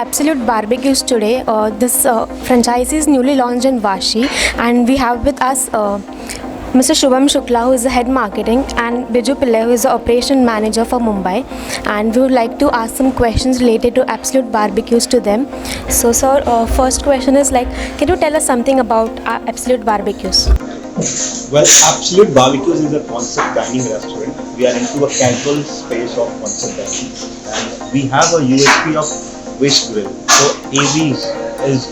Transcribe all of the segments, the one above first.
Absolute Barbecues today. This franchise is newly launched in Vashi, and we have with us Mr. Shubham Shukla, who is the head marketing, and Biju Pillai, who is the operation manager for Mumbai. And we would like to ask some questions related to Absolute Barbecues to them. So, sir, first question is like, can you tell us something about Absolute Barbecues? Well, Absolute Barbecues is a concept dining restaurant. We are into a casual space of concept dining, and we have a USP of Wish Grill. So AB's is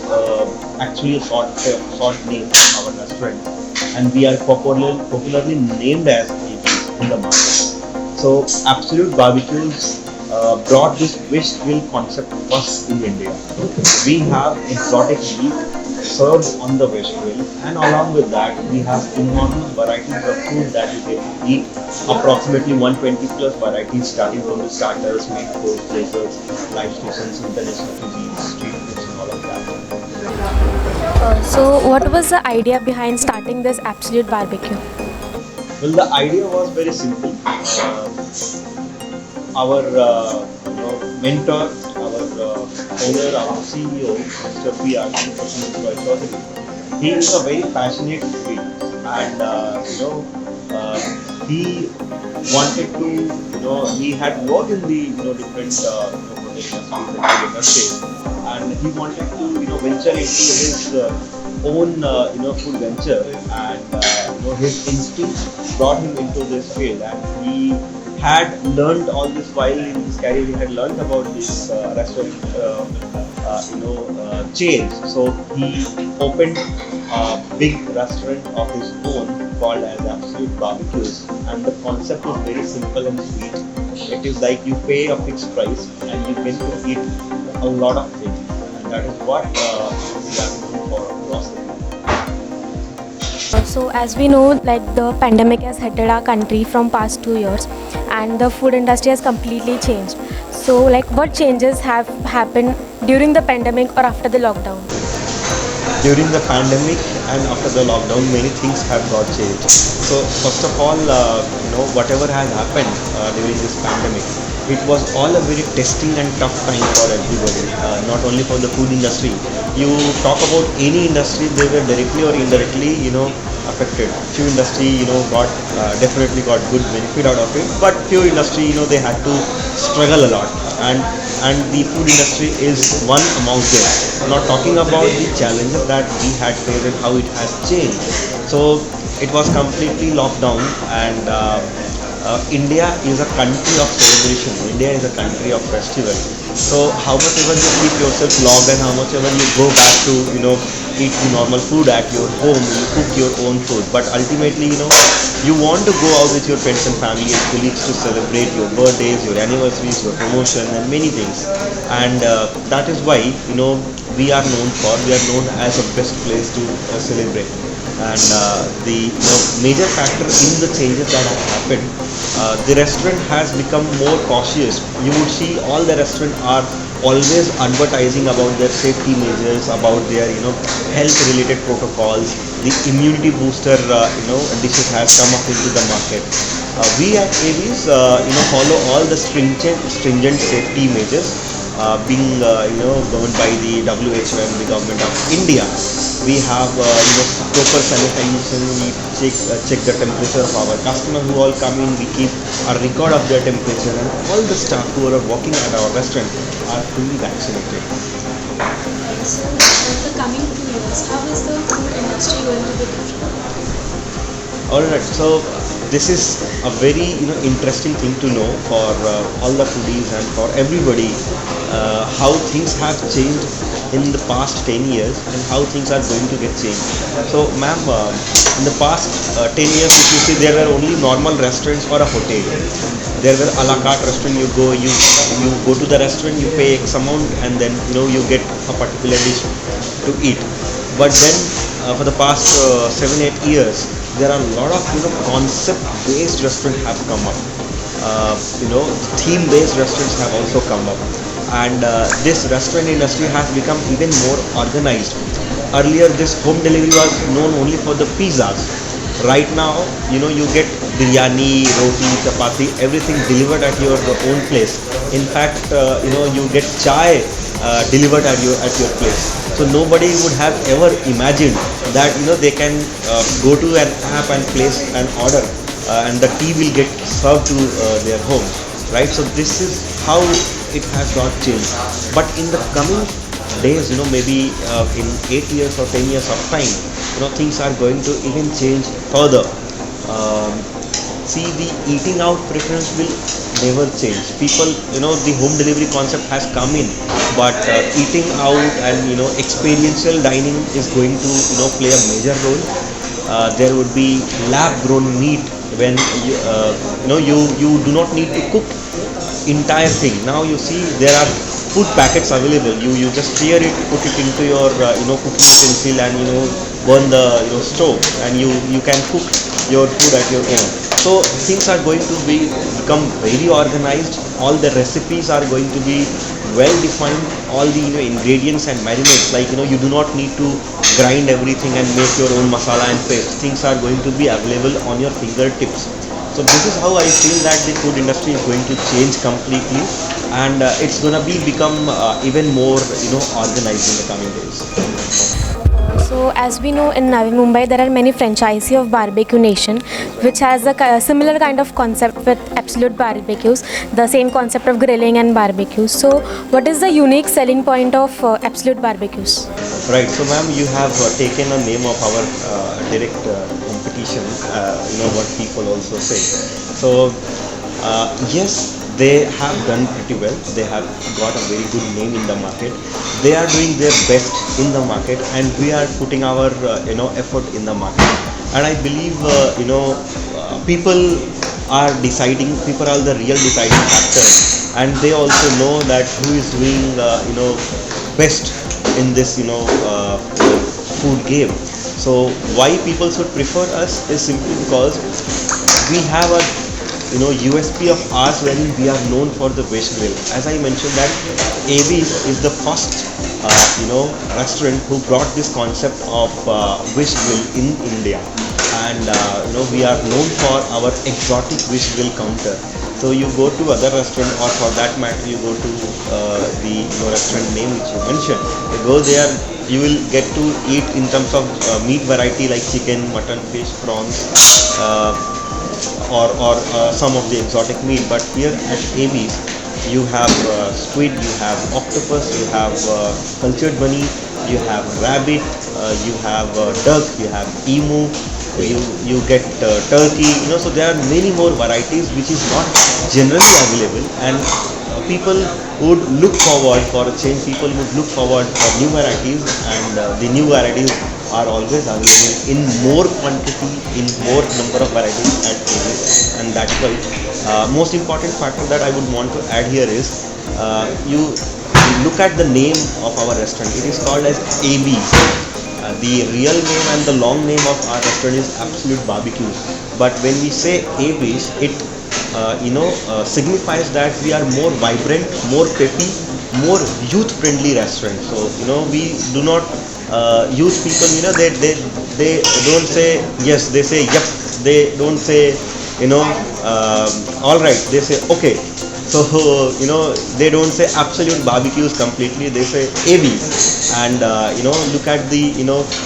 actually a short name of our restaurant, and we are popularly named as AB's in the market. So Absolute Barbecues brought this Wish Grill concept first in India. We have exotic meat served on the Wish Grill, and along with that we have enormous varieties of food that you get to eat. Approximately 120 plus varieties, starting from the starters, main course, desserts, live stations, international cuisines, street foods, and all of that. So, what was the idea behind starting this Absolute Barbecue? Well, the idea was very simple. Our mentor, our owner, our CEO, Mr. P.R. He is a very passionate kid, and he wanted to, he had worked in the different industries, and he wanted to venture into his own food venture, and his instinct brought him into this field, and he had learned all this while in his career. He had learned about this restaurant chains. So he opened a big restaurant of his own called as Absolute Barbecues, and the concept is very simple and sweet. It is like you pay a fixed price and you get to eat a lot of things, and that is what we are doing for across the world. So as we know, like the pandemic has hit our country from past 2 years, and the food industry has completely changed. So like what changes have happened during the pandemic or after the lockdown? During the pandemic and after the lockdown, many things have got changed. So first of all, whatever has happened during this pandemic, it was all a very testing and tough time for everybody, not only for the food industry. You talk about any industry, they were directly or indirectly, affected. Few industry, definitely got good benefit out of it, but few industry, they had to struggle a lot, and the food industry is one among them. Not talking about the challenges that we had faced and how it has changed. So it was completely locked down, and India is a country of celebration. India is a country of festival. So how much ever you keep yourself logged and how much ever you go back to eat the normal food at your home, you cook your own food. But ultimately, you want to go out with your friends and family and colleagues to celebrate your birthdays, your anniversaries, your promotion, and many things. And that is why we are known as a best place to celebrate. And the major factor in the changes that have happened, the restaurant has become more cautious. You would see all the restaurants are always advertising about their safety measures, about their health related protocols. The immunity booster dishes has come up into the market. We at AB's follow all the stringent safety measures being governed by the WHO and the government of India. We have proper sanitation. We check the temperature of our customers who all come in. We keep a record of their temperature, and all the staff who are working at our restaurant are fully vaccinated. So, in the coming 2 years, how is the food industry going to be different? Alright, so this is a very interesting thing to know for all the foodies and for everybody, how things have changed in the past 10 years and how things are going to get changed. So ma'am, in the past 10 years, if you see, there were only normal restaurants or a hotel. There were a la carte restaurant. You go to the restaurant, you pay X amount, and then you get a particular dish to eat. But then for the past 7-8 years, there are a lot of concept based restaurants have come up. Theme based restaurants have also come up, and this restaurant industry has become even more organized. Earlier this home delivery was known only for the pizzas. Right now you get biryani, roti, chapati, everything delivered at your own place. In fact, you get chai delivered at your place. So nobody would have ever imagined that they can go to an app and place an order, and the tea will get served to their home, right? So this is how it has got changed. But in the coming days, maybe in 8 years or 10 years of time, things are going to even change further. See, the eating out preference will never change. People, the home delivery concept has come in, but eating out and experiential dining is going to play a major role. There would be lab grown meat when you do not need to cook entire thing. Now you see there are food packets available. You just tear it, put it into your cooking utensil, and burn the stove, and you can cook your food at your own. So things are going to become very organized. All the recipes are going to be well defined. All the ingredients and marinades, like you do not need to grind everything and make your own masala and paste. Things are going to be available on your fingertips. So this is how I feel that the food industry is going to change completely, and it's gonna become even more organized in the coming days. So as we know, in Navi Mumbai there are many franchisees of Barbecue Nation, which has a similar kind of concept with Absolute Barbecues, the same concept of grilling and barbecue. So what is the unique selling point of Absolute Barbecues? Right. So ma'am, you have taken a name of our direct competition. What people also say. So yes, they have done pretty well. They have got a very good name in the market. They are doing their best in the market, and we are putting our effort in the market. And I believe people are deciding. People are the real deciding factor, and they also know that who is doing best in this food game. So why people should prefer us is simply because we have a USP of ours wherein we are known for the veg grill. As I mentioned that Avis is the first restaurant who brought this concept of veg grill in India, and we are known for our exotic veg grill counter. So you go to other restaurant, or for that matter you go to the restaurant name which you mentioned, you go there, you will get to eat in terms of meat variety like chicken, mutton, fish, prawns, or some of the exotic meat. But here at Avis, you have squid, you have octopus, you have cultured bunny, you have rabbit, you have duck, you have emu, you get turkey. So there are many more varieties which is not generally available, and people would look forward for a change. People would look forward for new varieties, and the new varieties are always available in more quantity, in more number of varieties at Avis. And that's why most important factor that I would want to add here is you look at the name of our restaurant. It is called as Avis. The real name and the long name of our restaurant is Absolute Barbecues. But when we say Avis, it signifies that we are more vibrant, more peppy, more youth-friendly restaurant. So we do not youth people. They don't say yes. They say yep. They don't say all right. They say okay. So they don't say Absolute Barbecues completely. They say AV, and look at the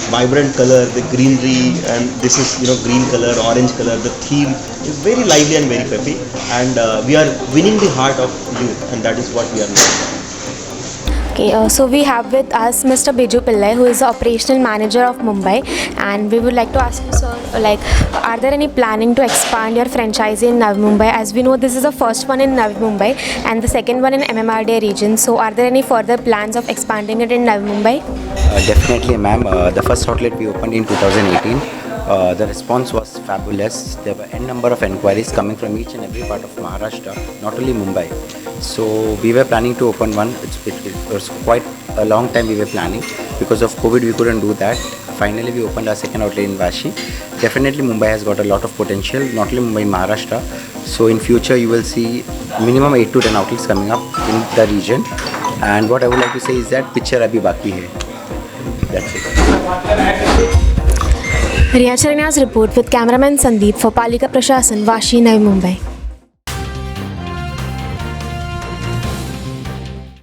vibrant color, the greenery, and this is green color, orange color. The theme is very lively and very peppy, and we are winning the heart of youth, and that is what we are doing. Okay, so we have with us Mr. Biju Pillai, who is the operational manager of Mumbai, and we would like to ask you, sir, are there any planning to expand your franchise in Navi Mumbai? As we know, this is the first one in Navi Mumbai and the second one in MMRDA region. So, are there any further plans of expanding it in Navi Mumbai? Definitely, ma'am. The first outlet we opened in 2018. The response was fabulous. There were n number of enquiries coming from each and every part of Maharashtra, not only Mumbai. So we were planning to open one. It was quite a long time we were planning. Because of COVID, we couldn't do that. Finally, we opened our second outlet in Vashi. Definitely, Mumbai has got a lot of potential, not only Mumbai, Maharashtra. So in future, you will see minimum 8 to 10 outlets coming up in the region. And what I would like to say is that picture abhi baki hai. That's it. Riya Charania's report with cameraman Sandeep for Palika Prashasan, Vashi, Navi Mumbai.